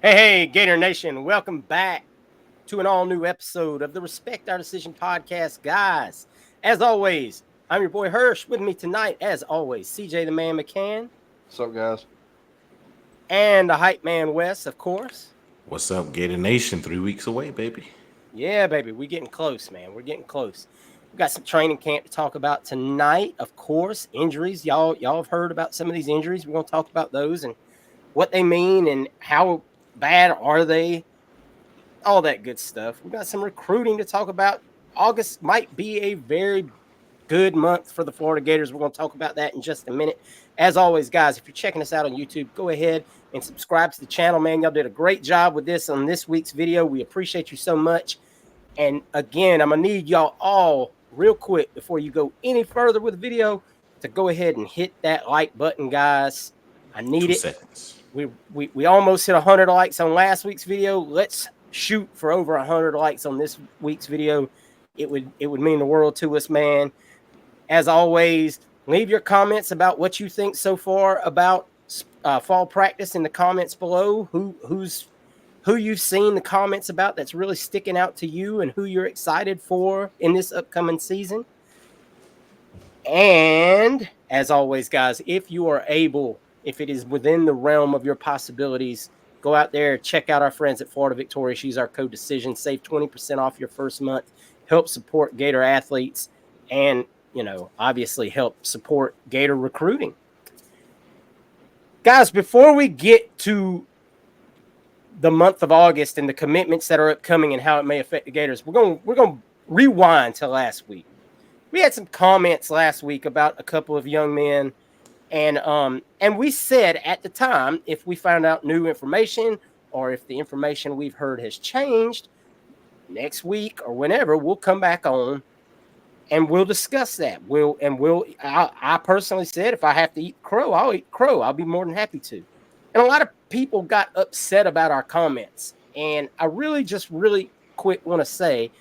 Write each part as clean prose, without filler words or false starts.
Hey, Gator Nation, welcome back to an all-new episode of the Respect Our Decision podcast, guys. As always, I'm your boy Hirsch. With me tonight, as always, CJ the Man McCann. What's up, guys? And the hype man Wes, of course. What's up, Gator Nation? 3 weeks away, baby. Yeah, baby, we're getting close, man. We're getting close. We got some training camp to talk about tonight, of course. Injuries, y'all have heard about some of these injuries. We're gonna talk about those and what they mean and how bad are they. All that good stuff. We got some recruiting to talk about. August might be a very good month for the Florida Gators. We're going to talk about that in just a minute. As always, guys, if you're checking us out on YouTube, go ahead and subscribe to the channel, man. Y'all did a great job with this on this week's video. We appreciate you so much. And again, I'm going to need y'all all real quick before you go any further with the video to go ahead and hit that like button, guys. I need 2 it. seconds. We almost hit 100 likes on last week's video. Let's shoot for over 100 likes on this week's video. It would mean the world to us, man. As always, leave your comments about what you think so far about fall practice in the comments below. Who you've seen the comments about that's really sticking out to you and who you're excited for in this upcoming season. And as always, guys, if you are able, if it is within the realm of your possibilities, go out there, check out our friends at Florida Victorious. Use our code DECISION. Save 20% off your first month. Help support Gator athletes and, obviously help support Gator recruiting. Guys, before we get to the month of August and the commitments that are upcoming and how it may affect the Gators, we're going to rewind to last week. We had some comments last week about a couple of young men. And we said at the time, if we found out new information or if the information we've heard has changed next week or whenever, we'll come back on and we'll discuss that. I personally said, if I have to eat crow, I'll eat crow. I'll be more than happy to. And a lot of people got upset about our comments. And I really quick want to say,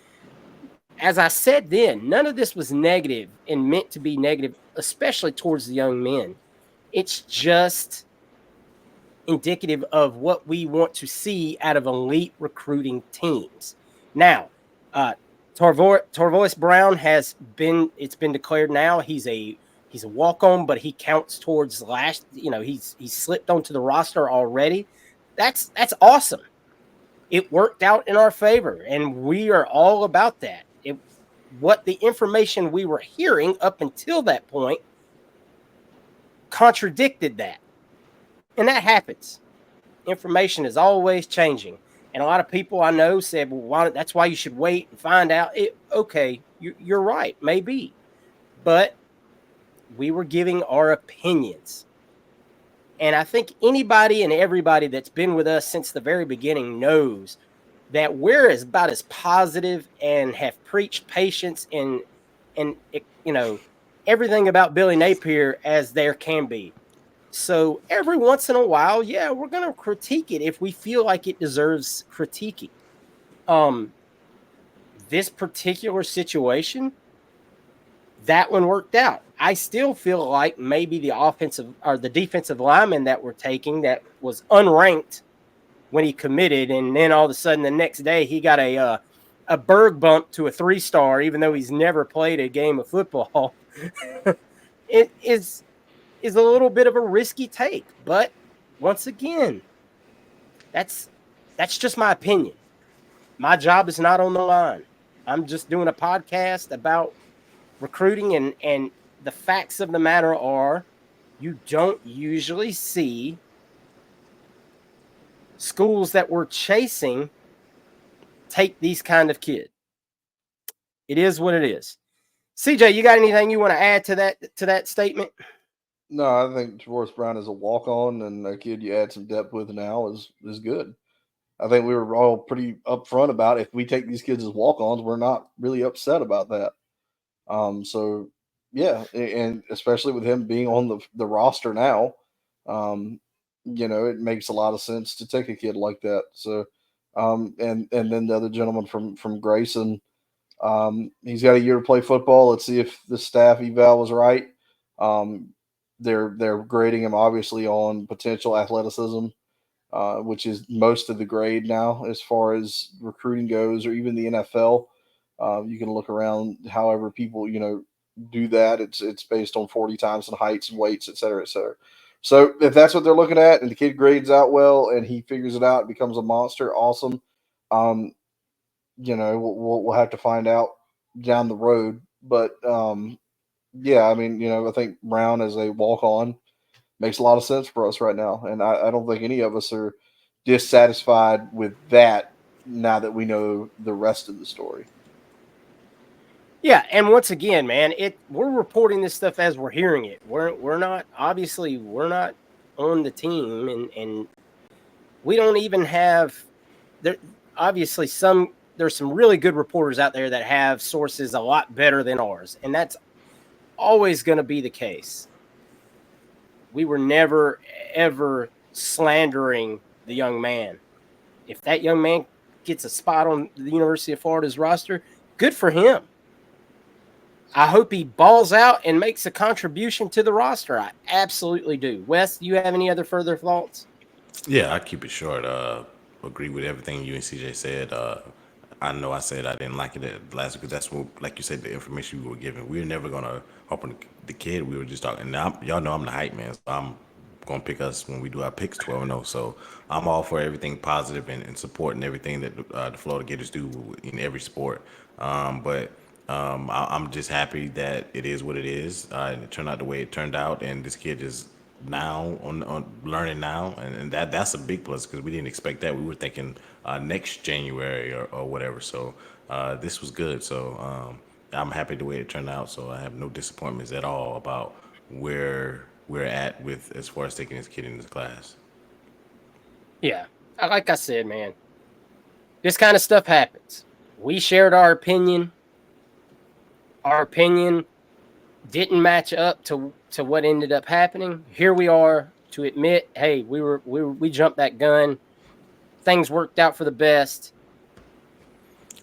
as I said then, none of this was negative and meant to be negative, especially towards the young men. It's just indicative of what we want to see out of elite recruiting teams. Now, Tarvois Brown it's been declared now he's a walk-on, but he counts towards he's slipped onto the roster already. That's awesome. It worked out in our favor, and we are all about that. What the information we were hearing up until that point contradicted that. And that happens. Information is always changing. And a lot of people I know said, well, that's why you should wait and find out. Okay, you're right, maybe. But we were giving our opinions. And I think anybody and everybody that's been with us since the very beginning knows that we're about as positive and have preached patience and everything about Billy Napier as there can be. So every once in a while, yeah, we're going to critique it if we feel like it deserves critiquing. This particular situation, that one worked out. I still feel like maybe the offensive or the defensive lineman that we're taking that was unranked when he committed, and then all of a sudden the next day he got a Berg bump to a 3-star, even though he's never played a game of football. It is a little bit of a risky take, but once again, that's just my opinion. My job is not on the line. I'm just doing a podcast about recruiting, and the facts of the matter are you don't usually see schools that we're chasing take these kind of kids. It is what it is. CJ, you got anything you want to add to that statement? No, I think Tarvois Brown is a walk-on, and a kid you add some depth with now is good. I think we were all pretty upfront about if we take these kids as walk-ons, we're not really upset about that. So yeah, and especially with him being on the roster now, it makes a lot of sense to take a kid like that. So, and then the other gentleman from Grayson, he's got a year to play football. Let's see if the staff eval was right. They're grading him obviously on potential athleticism. which is most of the grade now as far as recruiting goes, or even the NFL. You can look around, however people do that. It's based on 40 times and heights and weights, et cetera, et cetera. So if that's what they're looking at, and the kid grades out well, and he figures it out, and becomes a monster, awesome. Um, we'll have to find out down the road, but yeah, I mean, I think Brown as a walk on makes a lot of sense for us right now, and I don't think any of us are dissatisfied with that now that we know the rest of the story. Yeah, and once again, man, we're reporting this stuff as we're hearing it. We're not on the team, and we don't even have there. Obviously, there's some really good reporters out there that have sources a lot better than ours, and that's always going to be the case. We were never ever slandering the young man. If that young man gets a spot on the University of Florida's roster, good for him. I hope he balls out and makes a contribution to the roster. I absolutely do. Wes, do you have any other further thoughts? Yeah, I keep it short. Agree with everything you and CJ said. I know I said I didn't like it at last because that's what, like you said, the information we were given. We were never gonna open the kid. We were just talking. Now y'all know I'm the hype man, so I'm gonna pick us when we do our picks 12-0. So I'm all for everything positive and supporting everything that the Florida Gators do in every sport. But I'm just happy that it is what it is, and it turned out the way it turned out. And this kid is now on learning now, and that's a big plus because we didn't expect that. We were thinking next January or whatever. So this was good. So I'm happy the way it turned out. So I have no disappointments at all about where we're at with as far as taking this kid into class. Yeah, like I said, man, this kind of stuff happens. We shared our opinion. Our opinion didn't match up to what ended up happening. Here we are to admit, hey, we jumped that gun. Things worked out for the best.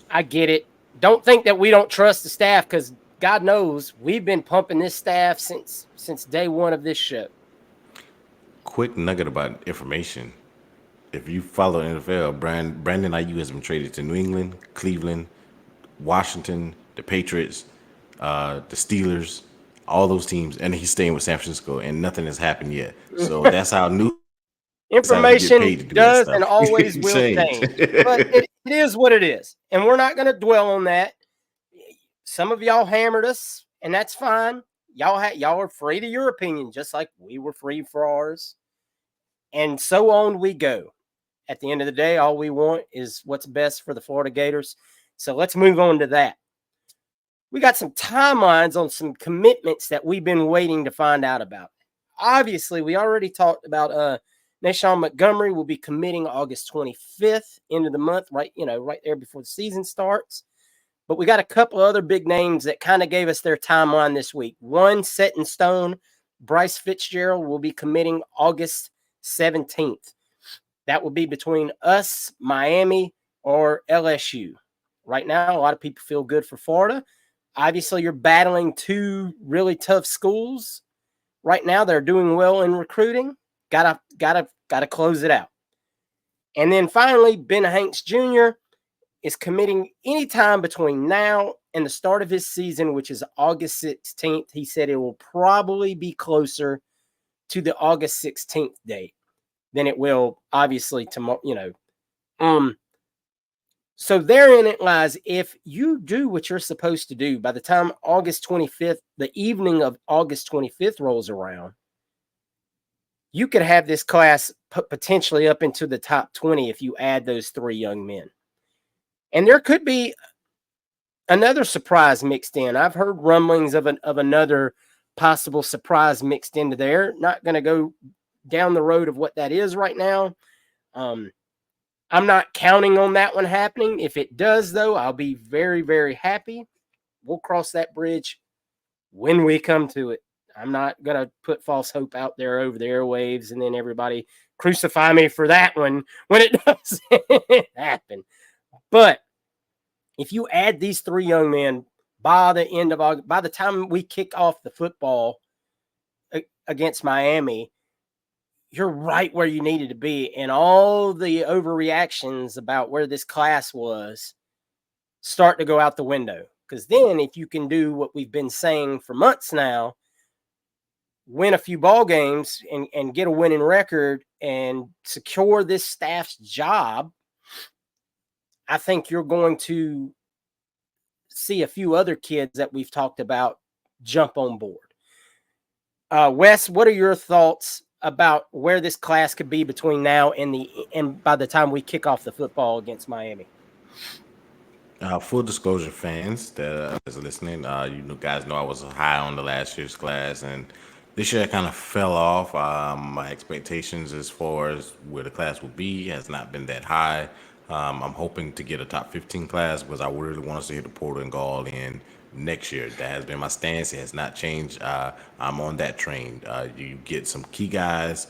I get it. Don't think that we don't trust the staff, because God knows we've been pumping this staff since day one of this show. Quick nugget about information. If you follow NFL, Brandon IU has been traded to New England, Cleveland, Washington, the Patriots, the Steelers, all those teams, and he's staying with San Francisco, and nothing has happened yet. So that's how new Information does and stuff. always will change, but it is what it is, and we're not going to dwell on that. Some of y'all hammered us, and that's fine. Y'all are free to your opinion, just like we were free for ours, and so on we go. At the end of the day, all we want is what's best for the Florida Gators. So let's move on to that. We got some timelines on some commitments that we've been waiting to find out about. Obviously, we already talked about Nashawn Montgomery will be committing August 25th, end of the month, right there before the season starts. But we got a couple other big names that kind of gave us their timeline this week. One set in stone, Bryce Fitzgerald will be committing August 17th. That will be between us, Miami, or LSU. Right now, a lot of people feel good for Florida. Obviously, you're battling two really tough schools. Right now, they're doing well in recruiting. Gotta close it out. And then finally, Ben Hanks Jr. is committing anytime between now and the start of his season, which is August 16th. He said it will probably be closer to the August 16th date than it will, obviously, tomorrow. So therein it lies. If you do what you're supposed to do, by the time August 25th, the evening of August 25th rolls around, you could have this class potentially up into the top 20 if you add those three young men. And there could be another surprise mixed in. I've heard rumblings of another possible surprise mixed into there. Not going to go down the road of what that is right now. I'm not counting on that one happening. If it does, though, I'll be very, very happy. We'll cross that bridge when we come to it. I'm not going to put false hope out there over the airwaves and then everybody crucify me for that one when it doesn't happen. But if you add these three young men by the end of August, by the time we kick off the football against Miami, you're right where you needed to be, and all the overreactions about where this class was start to go out the window. Because then, if you can do what we've been saying for months now, win a few ball games and get a winning record and secure this staff's job, I think you're going to see a few other kids that we've talked about jump on board. Wes, what are your thoughts about where this class could be between now and by the time we kick off the football against Miami? Full disclosure, fans that is listening, guys know I was high on the last year's class, and this year I kind of fell off. My expectations as far as where the class will be has not been that high. I'm hoping to get a top 15 class because I really want us to hit the portal and go all in next year. That has been my stance. It has not changed. I'm on that train. You get some key guys,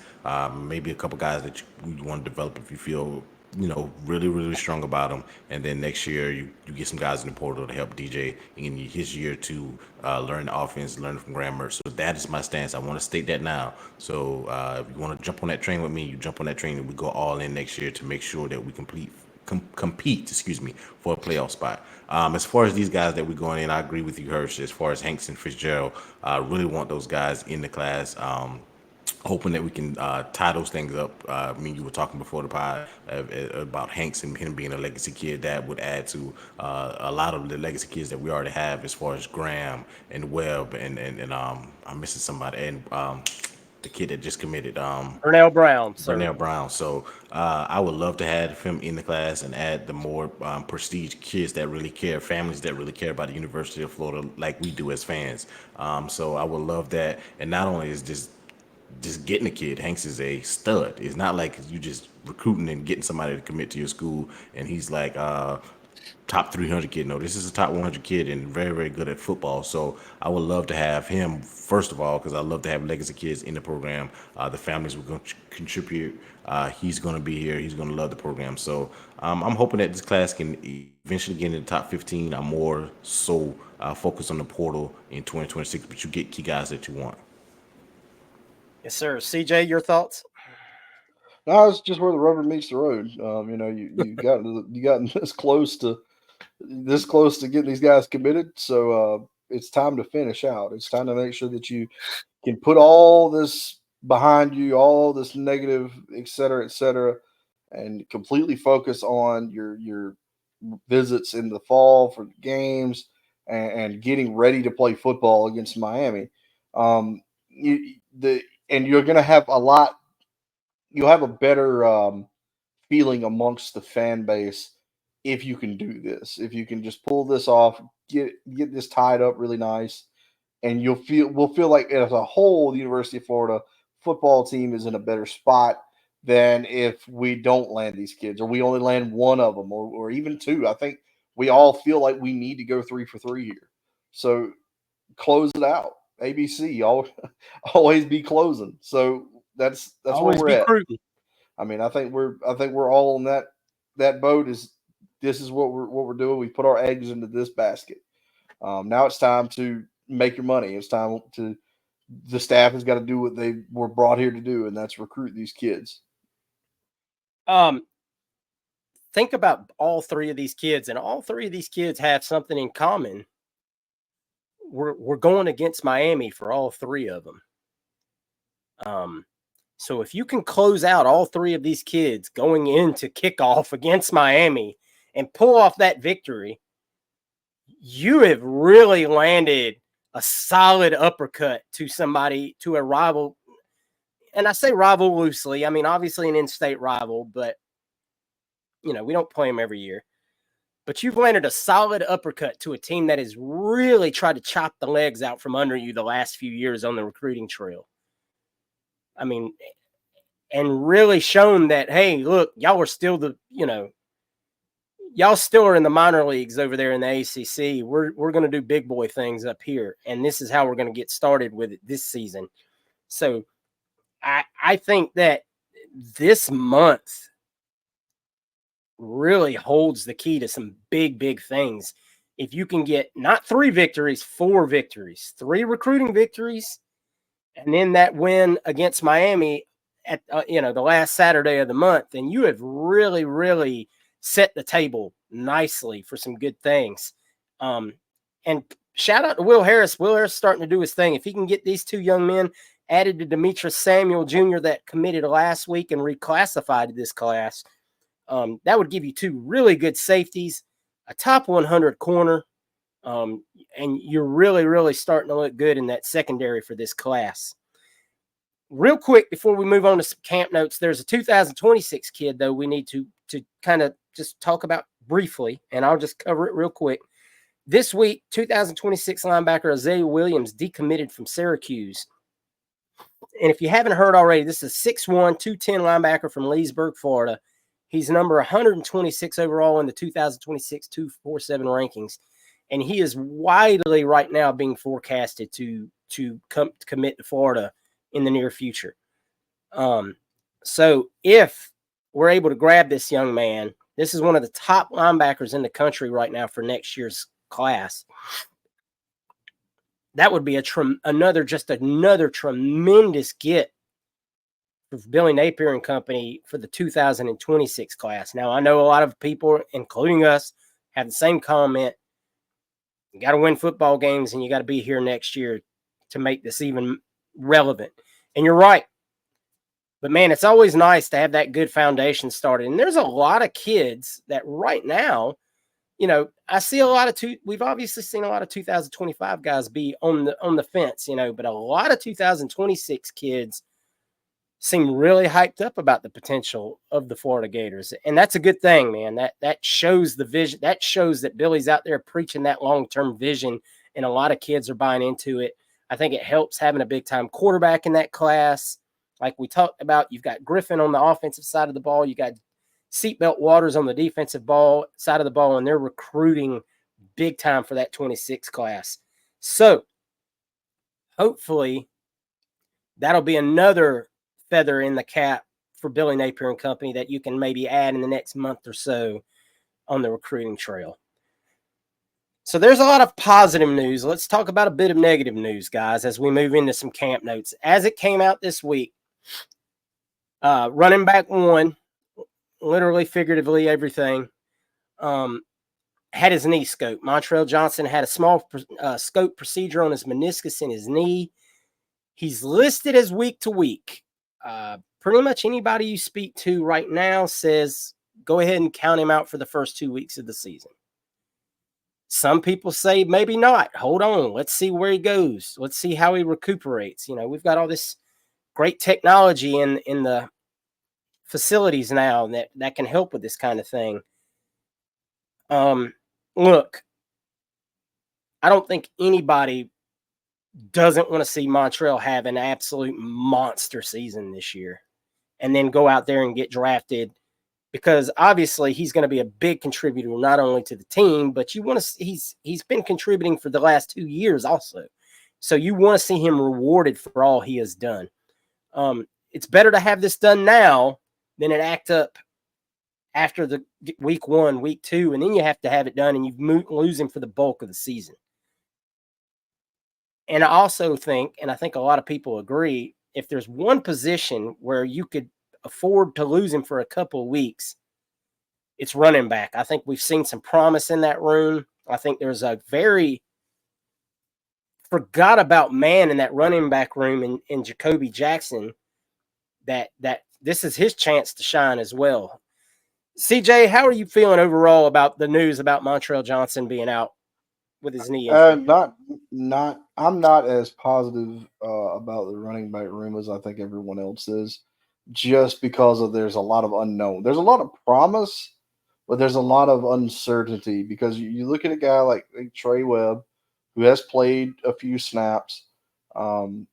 maybe a couple guys that you want to develop if you feel really, really strong about them. And then next year, you get some guys in the portal to help DJ in his year to learn the offense, learn from grammar. So that is my stance. I want to state that now. So if you want to jump on that train with me, you jump on that train and we go all in next year to make sure that we compete, for a playoff spot. As far as these guys that we're going in, I agree with you, Hirsch. As far as Hanks and Fitzgerald, I really want those guys in the class. Hoping that we can tie those things up. You were talking before the pod about Hanks and him being a legacy kid. That would add to a lot of the legacy kids that we already have, as far as Graham and Webb and I'm missing somebody, and the kid that just committed, Burnell Brown, sir. Burnell Brown. So I would love to have him in the class and add the more prestige kids that really care, families that really care about the University of Florida like we do as fans. So I would love that. And not only is just getting a kid. Hanks is a stud. It's not like you just recruiting and getting somebody to commit to your school and he's like top 300 kid. No, this is a top 100 kid and very, very good at football. So I would love to have him, first of all, because I love to have legacy kids in the program. The families will contribute. He's going to be here. He's going to love the program. So I'm hoping that this class can eventually get in the top 15. I'm more so focused on the portal in 2026, but you get key guys that you want. Yes, sir. CJ, your thoughts? No, it's just where the rubber meets the road. You got this close to getting these guys committed. So it's time to finish out. It's time to make sure that you can put all this behind you, all this negative, et cetera, and completely focus on your visits in the fall for the games and getting ready to play football against Miami. And you're going to have you'll have a better feeling amongst the fan base if you can do this. If you can just pull this off, get this tied up really nice, and we'll feel like as a whole, the University of Florida football team is in a better spot than if we don't land these kids or we only land one of them or even two. I think we all feel like we need to go 3 for 3 here. So close it out. ABC, always be closing. So that's Always where we're be at. prudent. I mean, I think we're all on that boat. This is what we're doing. We put our eggs into this basket. Now it's time to make your money. It's time to the staff has got to do what they were brought here to do, and that's recruit these kids. Think about all three of these kids, and all three of these kids have something in common. We're going against Miami for all three of them. So if you can close out all three of these kids going into kickoff against Miami and pull off that victory, you have really landed a solid uppercut to a rival. And I say rival loosely. I mean, obviously an in-state rival, but, we don't play them every year. But you've landed a solid uppercut to a team that has really tried to chop the legs out from under you the last few years on the recruiting trail. I mean, and really shown that, hey, look, y'all are still y'all still are in the minor leagues over there in the ACC. We're going to do big boy things up here, and this is how we're going to get started with it this season. So I think that this month really holds the key to some big, big things. If you can get not 3 victories, 4 victories, 3 recruiting victories, and then that win against Miami, at the last Saturday of the month, then you have really, really set the table nicely for some good things. And shout out to Will Harris. Will Harris is starting to do his thing. If he can get these two young men added to Demetrius Samuel Jr. that committed last week and reclassified to this class, that would give you two really good safeties, a top 100 corner, and you're really, really starting to look good in that secondary for this class. Real quick, before we move on to some camp notes, there's a 2026 kid, though, we need to kind of just talk about briefly, and I'll just cover it real quick. This week, 2026 linebacker Isaiah Williams decommitted from Syracuse. And if you haven't heard already, this is a 6'1", 210 linebacker from Leesburg, Florida. He's number 126 overall in the 2026 247 rankings. And he is widely right now being forecasted to commit to Florida in the near future. So if we're able to grab this young man, this is one of the top linebackers in the country right now for next year's class. That would be another tremendous get for Billy Napier and company for the 2026 class. Now, I know a lot of people, including us, have the same comment. You got to win football games, and you got to be here next year to make this even relevant. And you're right. But, man, it's always nice to have that good foundation started. And there's a lot of kids that right now, I see a lot of we've obviously seen a lot of 2025 guys be on the fence, but a lot of 2026 kids seem really hyped up about the potential of the Florida Gators. And that's a good thing, man. That shows the vision. That shows that Billy's out there preaching that long-term vision, and a lot of kids are buying into it. I think it helps having a big-time quarterback in that class. Like we talked about, you've got Griffin on the offensive side of the ball. You got Seatbelt Waters on the defensive side of the ball, and they're recruiting big time for that 26 class. So hopefully that'll be another feather in the cap for Billy Napier and company that you can maybe add in the next month or so on the recruiting trail. So there's a lot of positive news. Let's talk about a bit of negative news, guys, as we move into some camp notes. As it came out this week, running back one, literally, figuratively, everything, had his knee scoped. Montrell Johnson had a small scope procedure on his meniscus in his knee. He's listed as week to week. Pretty much anybody you speak to right now says go ahead and count him out for the first 2 weeks of the season. Some people say maybe not. Hold on. Let's see where he goes. Let's see how he recuperates. We've got all this great technology in the facilities now that can help with this kind of thing. Look, I don't think anybody doesn't want to see Montrell have an absolute monster season this year and then go out there and get drafted, because obviously he's going to be a big contributor not only to the team, but you want to he's been contributing for the last 2 years also. So you want to see him rewarded for all he has done. It's better to have this done now than it act up after the week 1, week 2, and then you have to have it done and you lose him for the bulk of the season. And I also think, and I think a lot of people agree, if there's one position where you could afford to lose him for a couple of weeks, it's running back. I think we've seen some promise in that room. I think there's a very forgot about man in that running back room in Jacoby Jackson that this is his chance to shine as well. CJ, how are you feeling overall about the news about Montrell Johnson being out with his knee injury? I'm not as positive about the running back room as I think everyone else is, just because there's a lot of unknown. There's a lot of promise, but there's a lot of uncertainty, because you look at a guy like Trey Webb, who has played a few snaps, done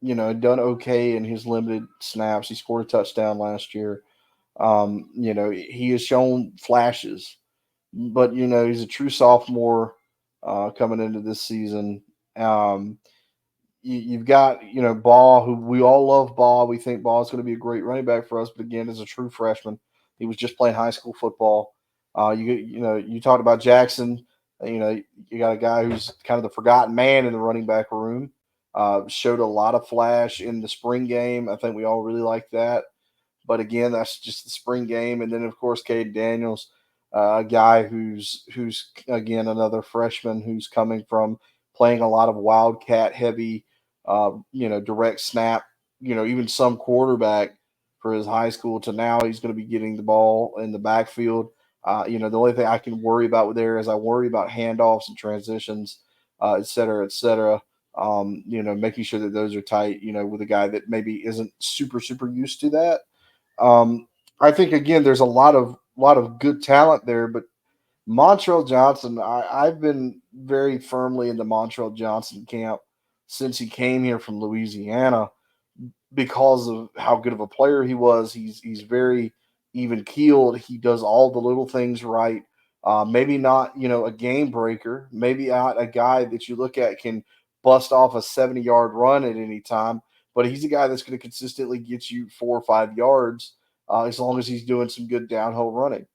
okay in his limited snaps. He scored a touchdown last year. He has shown flashes, but he's a true sophomore coming into this season. You've got Ball, who we all love. Ball, we think Ball is going to be a great running back for us, but again, as a true freshman, he was just playing high school football. You talked about Jackson. You got a guy who's kind of the forgotten man in the running back room. Showed a lot of flash in the spring game. I think we all really like that. But again, that's just the spring game. And then of course, Cade Daniels, a guy who's again another freshman who's coming from playing a lot of wildcat heavy, direct snap. Even some quarterback for his high school to now he's going to be getting the ball in the backfield. The only thing I can worry about there is I worry about handoffs and transitions, et cetera, et cetera. Making sure that those are tight. With a guy that maybe isn't super used to that. um, I think again, there's a lot of good talent there, but Montrell Johnson, I've been very firmly in the Montrell Johnson camp since he came here from Louisiana because of how good of a player he was. He's very even keeled. He does all the little things right. Maybe not a game breaker. Maybe not a guy that you look at can bust off a 70-yard run at any time. But he's a guy that's going to consistently get you 4 or 5 yards as long as he's doing some good downhill running.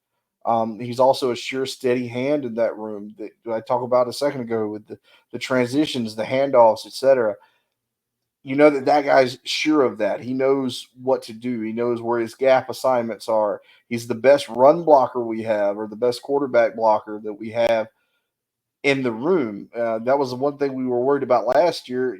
He's also a sure, steady hand in that room that I talked about a second ago with the transitions, the handoffs, etc. That guy's sure of that. He knows what to do. He knows where his gap assignments are. He's the best run blocker we have, or the best quarterback blocker that we have in the room. That was the one thing we were worried about last year.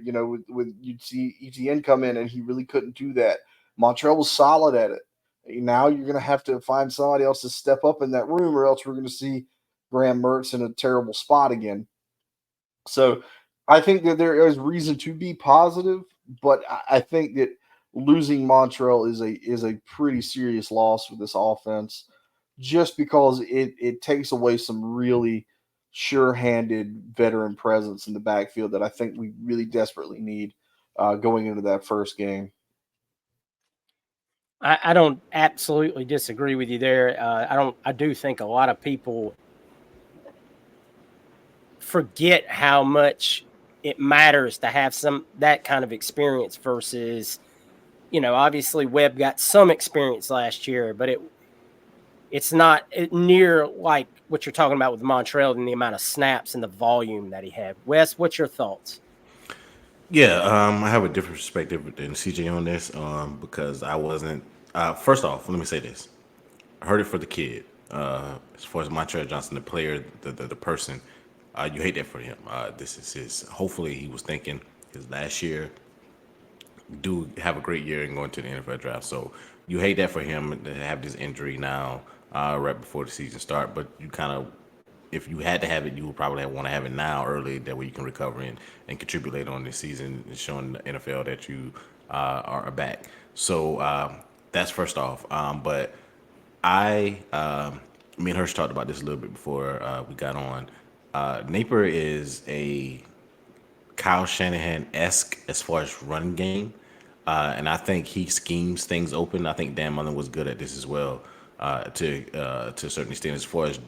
With you'd see ETN come in and he really couldn't do that. Montreal was solid at it. Now you're going to have to find somebody else to step up in that room, or else we're going to see Graham Mertz in a terrible spot again. So I think that there is reason to be positive, but I think that losing Montreal is a pretty serious loss for this offense, just because it takes away some really sure-handed veteran presence in the backfield that I think we really desperately need going into that first game. I don't absolutely disagree with you there. I don't. I do think a lot of people forget how much it matters to have some that kind of experience versus, obviously Webb got some experience last year, but it's not near like what you're talking about with Montreal and the amount of snaps and the volume that he had. Wes, what's your thoughts? Yeah, I have a different perspective than CJ on this because I wasn't. First off, let me say this: I heard it for the kid. As far as Montreal Johnson, the player, the person, you hate that for him. This is his. Hopefully, he was thinking his last year. Do have a great year and going to the NFL draft. So you hate that for him to have this injury now, right before the season start. But you kind of, if you had to have it, you would probably want to have it now early. That way you can recover and contribute later on this season, and showing the NFL that you are back. So that's first off. But me and Hirsch talked about this a little bit before we got on. Napier is a Kyle Shanahan esque as far as run game, and I think he schemes things open. I think Dan Mullen was good at this as well, to a certain extent, as far as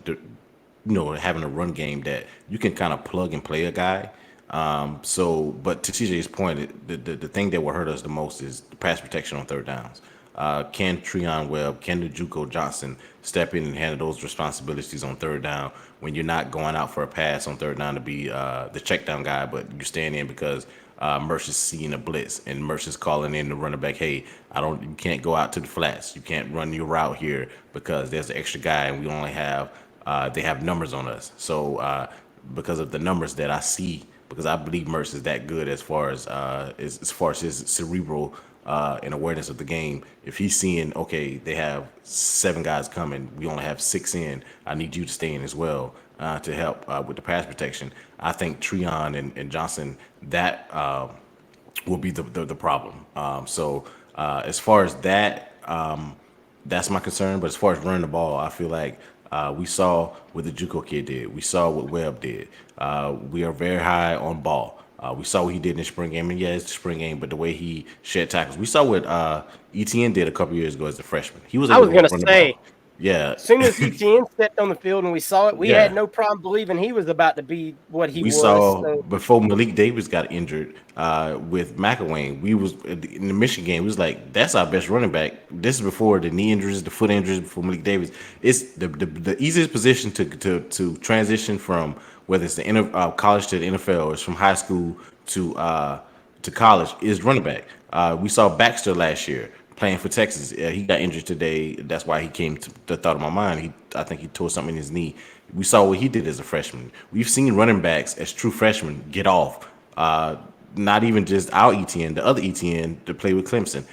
having a run game that you can kind of plug and play a guy. But to TJ's point, the thing that will hurt us the most is the pass protection on third downs. Can Treon Webb, can the JUCO Johnson step in and handle those responsibilities on third down when you're not going out for a pass on third down to be the check down guy, but you're staying in because Merce is seeing a blitz and Merce is calling in the running back, hey, you can't go out to the flats. You can't run your route here because there's an extra guy and we only have, they have numbers on us. So because of the numbers that I see, because I believe Merce is that good as far as his cerebral and awareness of the game. If he's seeing, okay, they have 7 guys coming, we only have 6 in. I need you to stay in as well to help with the pass protection. I think Treon and Johnson that will be the problem. As far as that, that's my concern. But as far as running the ball, I feel like we saw what the JUCO kid did. We saw what Webb did. We are very high on ball. We saw what he did in the spring game, and yeah, it's the spring game, but the way he shed tackles. We saw what ETN did a couple years ago as a freshman. He was I able was to gonna run the say, ball. Yeah, as soon as ETN stepped on the field and we saw it, we had yeah. no problem believing he was about to be what he We was. saw So before Malik Davis got injured with McElwain. We was in the Michigan game. We was like, that's our best running back. This is before the knee injuries, the foot injuries, before Malik Davis. It's the easiest position to transition from whether it's the college to the NFL, or it's from high school to college is running back. We saw Baxter last year playing for Texas. He got injured today. That's why he came to the thought of my mind. I think he tore something in his knee. We saw what he did as a freshman. We've seen running backs as true freshmen get off. Not even just our ETN, the other ETN to play with Clemson.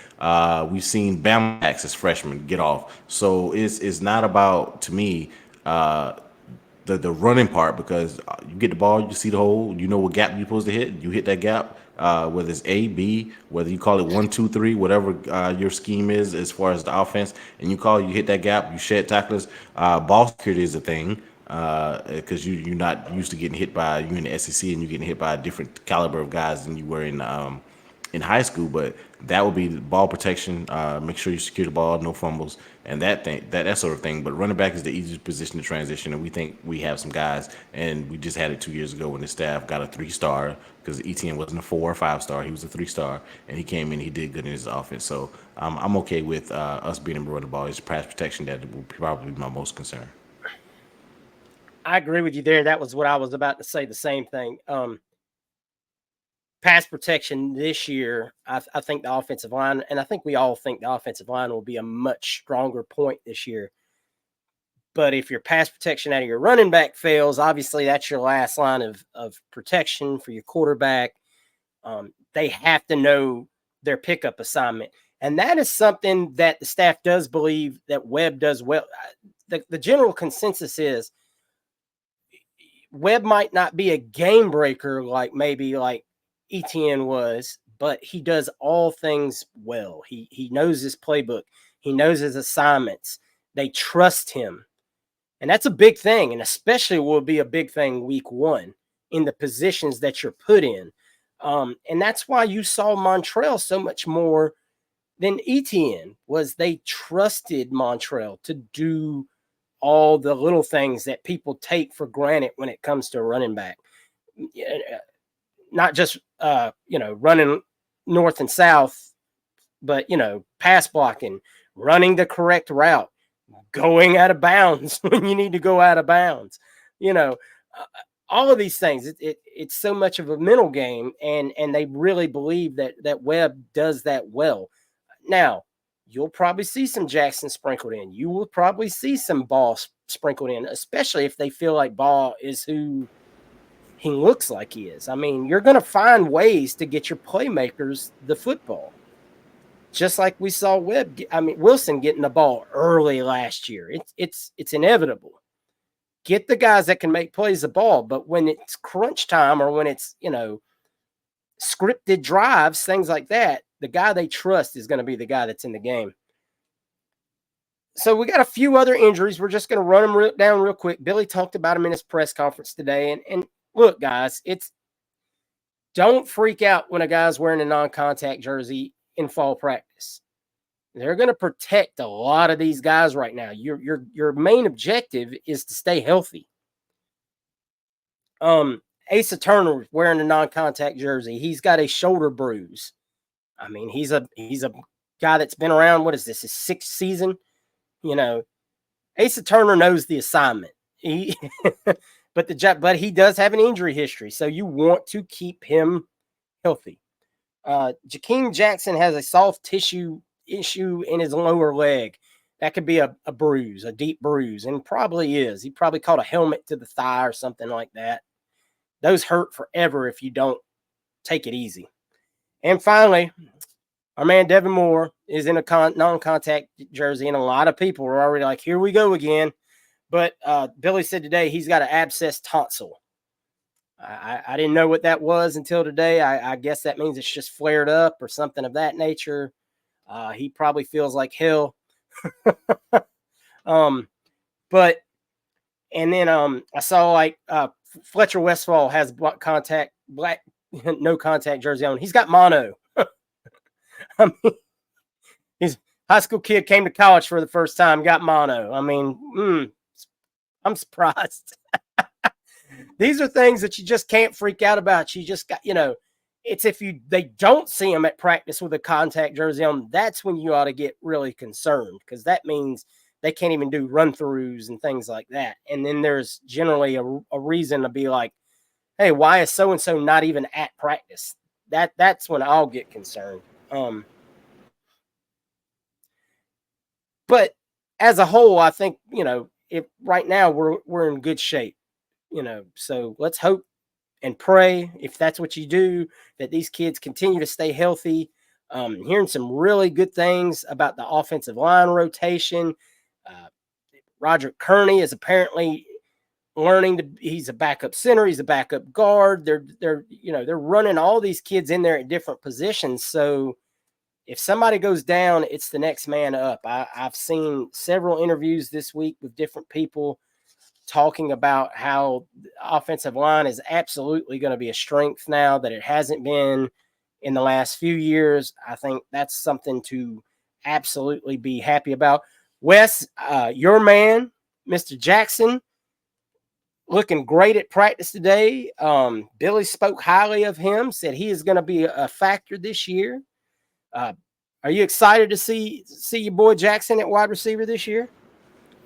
We've seen Bama backs as freshmen get off. So it's not about, to me, the running part, because you get the ball, you see the hole, you know what gap you're supposed to hit, you hit that gap. Whether it's A, B, whether you call it 1, 2, 3, whatever your scheme is as far as the offense, and you hit that gap, you shed tacklers. Ball security is a thing because you're not used to getting hit by, you in the SEC and you're getting hit by a different caliber of guys than you were in high school. But that would be ball protection. Make sure you secure the ball, no fumbles, and that sort of thing. But running back is the easiest position to transition, and we think we have some guys. And we just had it 2 years ago when the staff got a 3-star, because ETN wasn't a 4 or 5-star; he was a 3-star, and he came in, he did good in his offense. So I'm okay with us being able to run the ball. It's pass protection that will probably be my most concern. I agree with you there. That was what I was about to say. The same thing. Pass protection this year, I think the offensive line, and I think we all think the offensive line will be a much stronger point this year. But if your pass protection out of your running back fails, obviously that's your last line of protection for your quarterback. They have to know their pickup assignment. And that is something that the staff does believe that Webb does well. The general consensus is Webb might not be a game breaker like ETN was, but he does all things well. He knows his playbook. He knows his assignments. They trust him. And that's a big thing, and especially will be a big thing week 1 in the positions that you're put in. And that's why you saw Montrell so much more than ETN was. They trusted Montrell to do all the little things that people take for granted when it comes to a running back. Not just, running north and south, but, pass blocking, running the correct route, going out of bounds when you need to go out of bounds, all of these things. It's so much of a mental game, and they really believe that Webb does that well. Now, you'll probably see some Jackson sprinkled in. You will probably see some Ball sprinkled in, especially if they feel like Ball is who he looks like he is. I mean, you're going to find ways to get your playmakers the football. Just like we saw Wilson getting the ball early last year. It's inevitable. Get the guys that can make plays the ball, but when it's crunch time or when it's, scripted drives, things like that, the guy they trust is going to be the guy that's in the game. So we got a few other injuries. We're just going to run them down real quick. Billy talked about them in his press conference today. And look, guys, don't freak out when a guy's wearing a non-contact jersey in fall practice. They're going to protect a lot of these guys right now. Your main objective is to stay healthy. Asa Turner wearing a non-contact jersey. He's got a shoulder bruise. I mean, he's a guy that's been around. What is this? His 6th season? Asa Turner knows the assignment. But he does have an injury history, so you want to keep him healthy. Jakeem Jackson has a soft tissue issue in his lower leg. That could be a bruise, a deep bruise, and probably is. He probably caught a helmet to the thigh or something like that. Those hurt forever if you don't take it easy. And finally, our man Devin Moore is in a non-contact jersey, and a lot of people are already like, here we go again. But Billy said today he's got an abscessed tonsil. I didn't know what that was until today. I guess that means it's just flared up or something of that nature. He probably feels like hell. And then I saw Fletcher Westfall has no contact jersey on. He's got mono. I mean, his high school kid came to college for the first time, got mono. I mean, I'm surprised. These are things that you just can't freak out about. You just got, it's if they don't see him at practice with a contact jersey on, that's when you ought to get really concerned, because that means they can't even do run-throughs and things like that. And then there's generally a reason to be like, hey, why is so-and-so not even at practice? that's when I'll get concerned. But as a whole, I think, if right now we're in good shape, so let's hope and pray, if that's what you do, that these kids continue to stay healthy. Hearing some really good things about the offensive line rotation. Uh, Roger Kearney is apparently learning to. He's a backup center. He's a backup guard. They're running all these kids in there at different positions. So if somebody goes down, it's the next man up. I've seen several interviews this week with different people talking about how the offensive line is absolutely going to be a strength now that it hasn't been in the last few years. I think that's something to absolutely be happy about. Wes, your man, Mr. Jackson, looking great at practice today. Billy spoke highly of him, said he is going to be a factor this year. Are you excited to see your boy Jackson at wide receiver this year?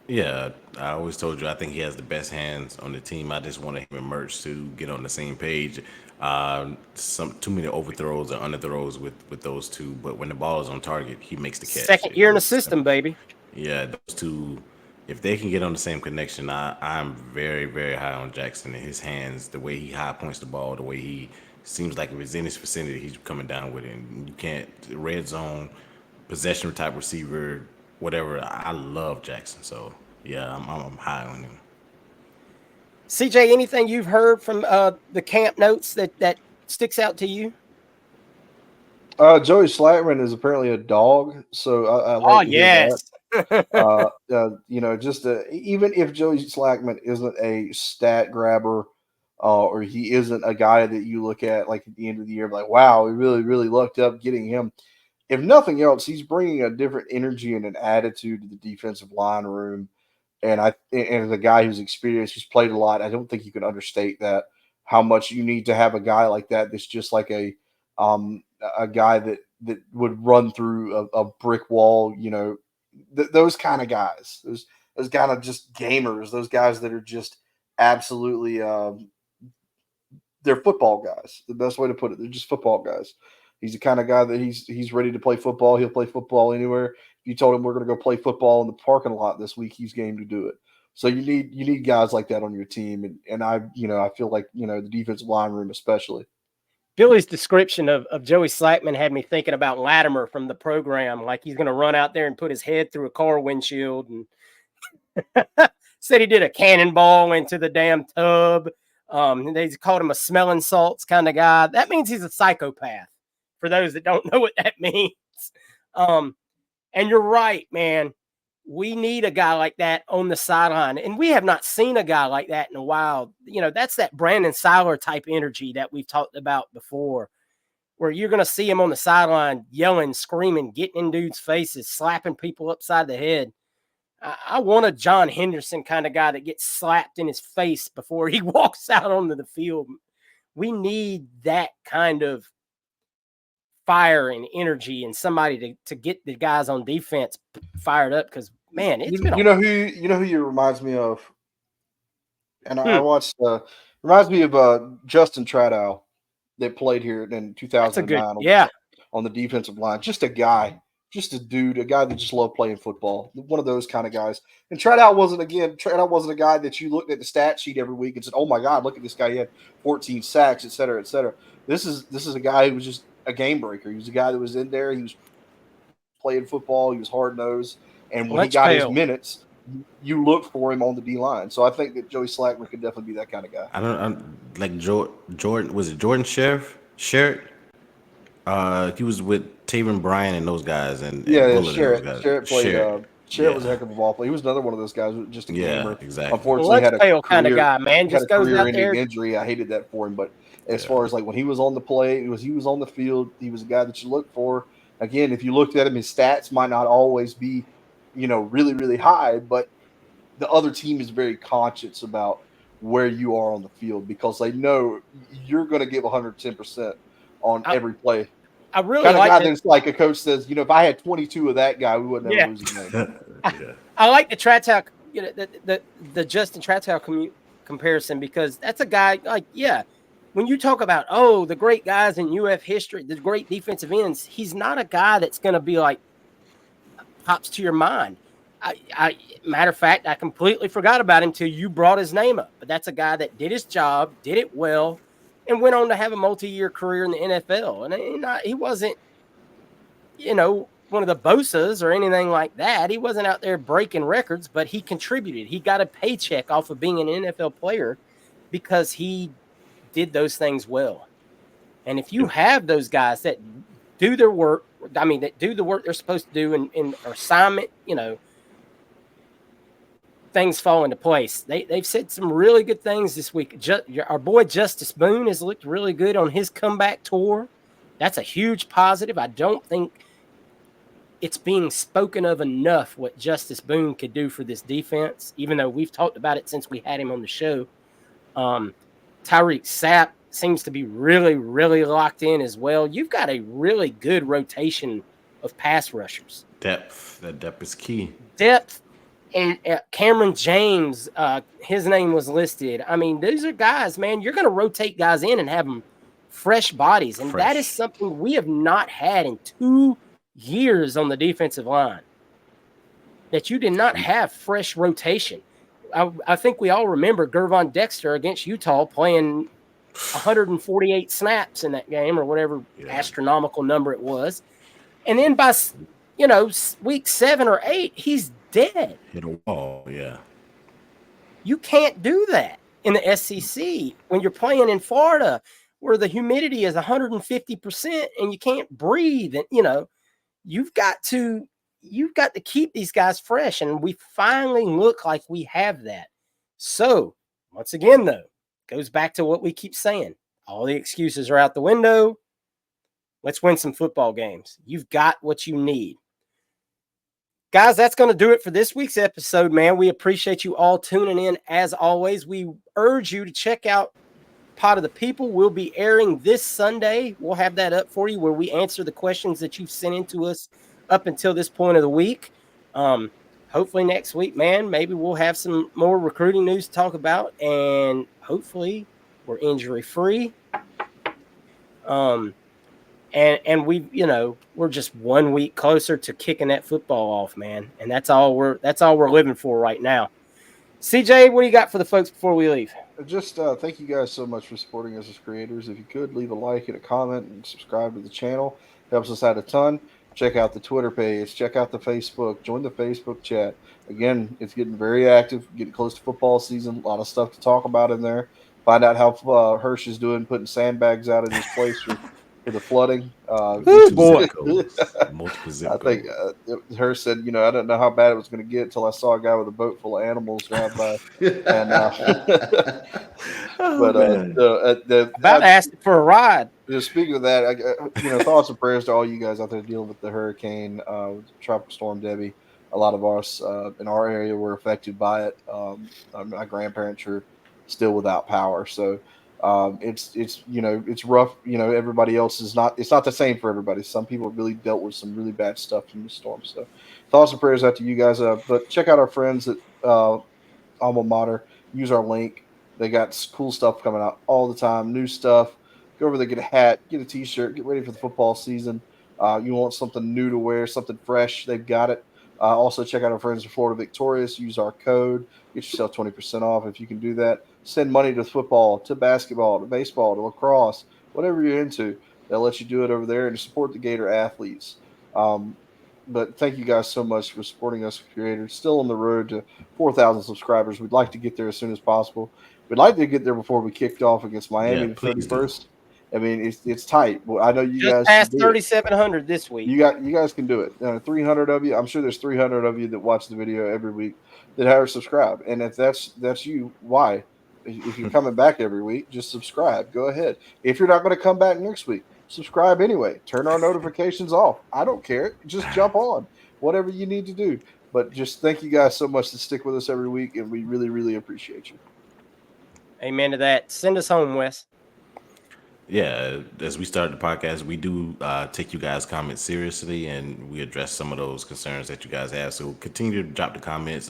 Yeah, I always told you I think he has the best hands on the team. I just want him and Merch to get on the same page. Some too many overthrows or underthrows with those two, but when the ball is on target, he makes the catch. Second year in the system, baby. Yeah, those two, if they can get on the same connection, I'm very, very high on Jackson and his hands, the way he high points the ball, the way he seems like if it's in his vicinity, he's coming down with it. And you can't, red zone, possession type receiver, whatever. I love Jackson. So, yeah, I'm high on him. CJ, anything you've heard from the camp notes that sticks out to you? Joey Slackman is apparently a dog, so I like to hear that. Even if Joey Slackman isn't a stat grabber, or he isn't a guy that you look at like at the end of the year, like, wow, we really, really lucked up getting him. If nothing else, he's bringing a different energy and an attitude to the defensive line room. And as a guy who's experienced, who's played a lot, I don't think you can understate that, how much you need to have a guy like that that's just like a guy that would run through a brick wall. Those kind of guys, those kind of just gamers, those guys that are just absolutely they're football guys. The best way to put it, they're just football guys. He's the kind of guy that he's ready to play football. He'll play football anywhere. If you told him we're going to go play football in the parking lot this week, he's game to do it. So you need guys like that on your team, and I feel like the defensive line room especially. Billy's description of Joey Slackman had me thinking about Latimer from the program, like he's going to run out there and put his head through a car windshield, and said he did a cannonball into the damn tub. They called him a smelling salts kind of guy. That means he's a psychopath, for those that don't know what that means. And you're right, man. We need a guy like that on the sideline. And we have not seen a guy like that in a while. That's that Brandon Seiler type energy that we've talked about before, where you're going to see him on the sideline yelling, screaming, getting in dudes' faces, slapping people upside the head. I want a John Henderson kind of guy that gets slapped in his face before he walks out onto the field. We need that kind of fire and energy and somebody to get the guys on defense fired up, because man, it's been who you reminds me of, and I watched reminds me of Justin Tradow that played here in 2009 on the defensive line. Just a guy, just a dude, a guy that just loved playing football. One of those kind of guys. And Tradow wasn't a guy that you looked at the stat sheet every week and said, "Oh my God, look at this guy! He had 14 sacks, et cetera, et cetera." This is a guy who was just a game breaker. He was a guy that was in there. He was playing football. He was hard nosed, and when he got his minutes, you look for him on the D line. So I think that Joey Slackman could definitely be that kind of guy. I'm like Jordan. Was it Jordan Sherritt? He was with Taven Bryan and those guys, and Sherritt played. Sherritt was a heck of a ball player. He was another one of those guys, just a gamer. Exactly. Unfortunately, had a career, kind of guy, man. Just goes out there. Injury. I hated that for him, but as far as like when he was on the play, he was on the field. He was a guy that you look for. Again, if you looked at him, his stats might not always be, really, really high, but the other team is very conscious about where you are on the field because they know you're going to give 110% on every play. I really kind of like guy that's like a coach says, if I had 22 of that guy, we wouldn't ever lose a game. I like the Tratow, the Justin Tratow comparison, because that's a guy like, when you talk about, oh, the great guys in UF history, the great defensive ends, he's not a guy that's going to be like pops to your mind. Matter of fact, I completely forgot about him till you brought his name up. But that's a guy that did his job, did it well, and went on to have a multi-year career in the NFL. And he wasn't, one of the Bosas or anything like that. He wasn't out there breaking records, but he contributed. He got a paycheck off of being an NFL player because he did those things well. And if you have those guys that do their work, that do the work they're supposed to do in assignment, things fall into place. They've said some really good things this week. Our boy Justice Boone has looked really good on his comeback tour. That's a huge positive. I don't think it's being spoken of enough what Justice Boone could do for this defense, even though we've talked about it since we had him on the show. Tyreek Sapp seems to be really, really locked in as well. You've got a really good rotation of pass rushers. Depth. That depth is key. Depth. And Cameron James, his name was listed. I mean, these are guys, man, you're going to rotate guys in and have them fresh bodies. And that is something we have not had in 2 years on the defensive line, that you did not have fresh rotation. I think we all remember Gervon Dexter against Utah playing 148 snaps in that game or whatever astronomical number it was. And then by, week 7 or 8, he's dead. Hit a wall, yeah. You can't do that in the SEC when you're playing in Florida where the humidity is 150% and you can't breathe. And, you've got to keep these guys fresh. And we finally look like we have that. So once again, though, goes back to what we keep saying. All the excuses are out the window. Let's win some football games. You've got what you need. Guys, that's going to do it for this week's episode, man. We appreciate you all tuning in. As always, we urge you to check out Pot of the People. We'll be airing this Sunday. We'll have that up for you where we answer the questions that you've sent in to us up until this point of the week. Hopefully next week, man, maybe we'll have some more recruiting news to talk about, and hopefully we're injury-free. And we, we're just 1 week closer to kicking that football off, man. And that's all we're living for right now. CJ, what do you got for the folks before we leave? Just thank you guys so much for supporting us as creators. If you could, leave a like and a comment and subscribe to the channel. Helps us out a ton. Check out the Twitter page. Check out the Facebook. Join the Facebook chat. Again, it's getting very active, getting close to football season. A lot of stuff to talk about in there. Find out how Hirsch is doing, putting sandbags out in his place for the flooding. Boy. I think Hirsch said, I didn't know how bad it was going to get until I saw a guy with a boat full of animals drive by. And, about asked for a ride. Speaking of that, thoughts and prayers to all you guys out there dealing with the hurricane, Tropical Storm Debbie. A lot of us in our area were affected by it. My grandparents are still without power, so it's rough. Everybody else is not. It's not the same for everybody. Some people really dealt with some really bad stuff from the storm. So, thoughts and prayers out to you guys. But check out our friends at Alma Mater. Use our link. They got cool stuff coming out all the time. New stuff. Go over there, get a hat, get a T-shirt, get ready for the football season. You want something new to wear, something fresh? They've got it. Also, check out our friends at Florida Victorious. Use our code. Get yourself 20% off if you can do that. Send money to football, to basketball, to baseball, to lacrosse, whatever you're into. They'll let you do it over there and support the Gator athletes. But thank you guys so much for supporting us creators. Still on the road to 4,000 subscribers. We'd like to get there as soon as possible. We'd like to get there before we kicked off against Miami the 31st. I mean, it's tight. Well, I know you just guys passed 3,700 this week. You guys can do it. 300 of you. I'm sure there's 300 of you that watch the video every week that have subscribed. And if that's you, why? If you're coming back every week, just subscribe. Go ahead. If you're not going to come back next week, subscribe anyway. Turn our notifications off. I don't care. Just jump on. Whatever you need to do. But just thank you guys so much to stick with us every week, and we really, really appreciate you. Amen to that. Send us home, Wes. Yeah, as we start the podcast, we do take you guys' comments seriously, and we address some of those concerns that you guys have. So continue to drop the comments.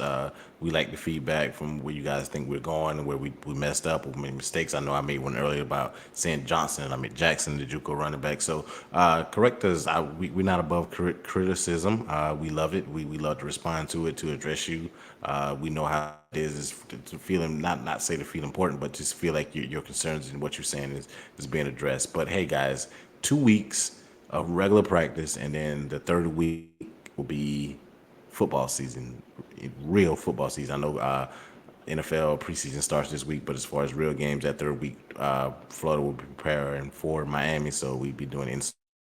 We like the feedback from where you guys think we're going, where we messed up, or made mistakes. I know I made one earlier about saying Johnson, and I meant Jackson, the JUCO running back. So correct us. We're not above criticism. We love it. We love to respond to it, to address you. We know how it is to feel not say to feel important, but just feel like your concerns and what you're saying is being addressed. But hey, guys, 2 weeks of regular practice, and then the third week will be football season, real football season. I know NFL preseason starts this week, but as far as real games, that third week, Florida will be preparing for Miami, so we'll be doing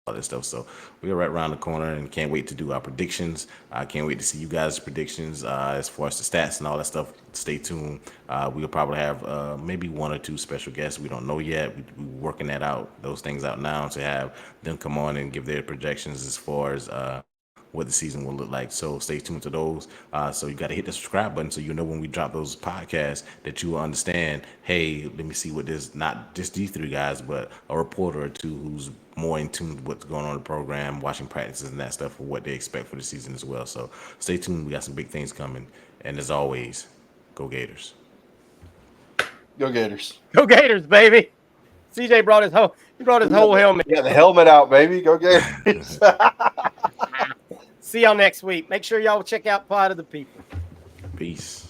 all this stuff. So we're right around the corner and can't wait to do our predictions. I can't wait to see you guys' predictions as far as the stats and all that stuff. Stay tuned. We'll probably have maybe one or two special guests. We don't know yet. We're working those things out now to have them come on and give their projections as far as what the season will look like. So stay tuned to those. So you got to hit the subscribe button so you know when we drop those podcasts that you will understand. Hey, let me see what this not just these three guys, but a reporter or two who's more in tune with what's going on in the program, watching practices and that stuff for what they expect for the season as well. So stay tuned. We got some big things coming. And as always, go Gators. Go Gators. Go Gators, baby. CJ brought his whole helmet. Yeah, the helmet out, baby. Go Gators. See y'all next week. Make sure y'all check out Pod of the People. Peace.